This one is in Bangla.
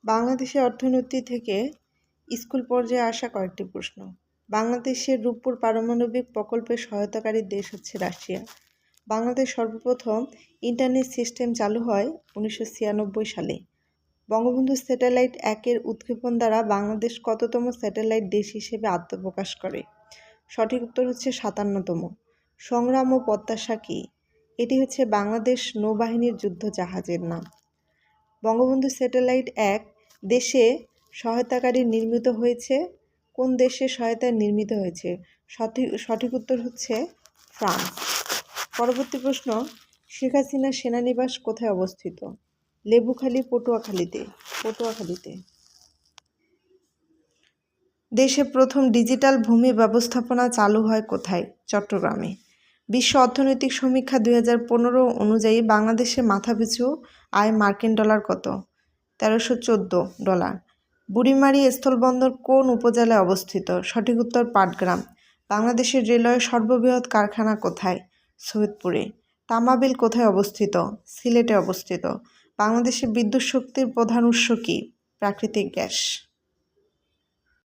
বাংলাদেশের অর্থনীতি থেকে স্কুল পর্যায়ে আসা কয়েকটি প্রশ্ন। বাংলাদেশের রূপপুর পারমাণবিক প্রকল্পের সহায়তাকারী দেশ হচ্ছে রাশিয়া। বাংলাদেশ সর্বপ্রথম ইন্টারনেট সিস্টেম চালু হয় 1996 সালে। বঙ্গবন্ধু স্যাটেলাইট 1-এর উৎক্ষেপণ দ্বারা বাংলাদেশ কততম স্যাটেলাইট দেশ হিসেবে আত্মপ্রকাশ করে? সঠিক উত্তর হচ্ছে 57তম। সংগ্রাম ও প্রত্যাশা কী? এটি হচ্ছে বাংলাদেশ নৌবাহিনীর যুদ্ধ জাহাজের নাম। বঙ্গবন্ধু স্যাটেলাইট 1 দেশে সহায়তাকারী নির্মিত হয়েছে। কোন দেশের সহায়তায় নির্মিত হয়েছে? সঠিক উত্তর হচ্ছে ফ্রান্স। পরবর্তী প্রশ্ন, শেখ হাসিনার সেনানিবাস কোথায় অবস্থিত? লেবুখালী, পটুয়াখালীতে। দেশে প্রথম ডিজিটাল ভূমি ব্যবস্থাপনা চালু হয় কোথায়? চট্টগ্রামে। বিশ্ব অর্থনৈতিক সমীক্ষা 2015 অনুযায়ী বাংলাদেশে মাথাপিছু আয় মার্কিন ডলার কত? $1314। বুড়িমারি স্থলবন্দর কোন উপজেলায় অবস্থিত? সঠিক উত্তর পাটগ্রাম। বাংলাদেশের রেলওয়ের সর্ববৃহৎ কারখানা কোথায়? সৈয়দপুরে। তামাবিল কোথায় অবস্থিত? সিলেটে অবস্থিত। বাংলাদেশের বিদ্যুৎ শক্তির প্রধান উৎস কী? প্রাকৃতিক গ্যাস।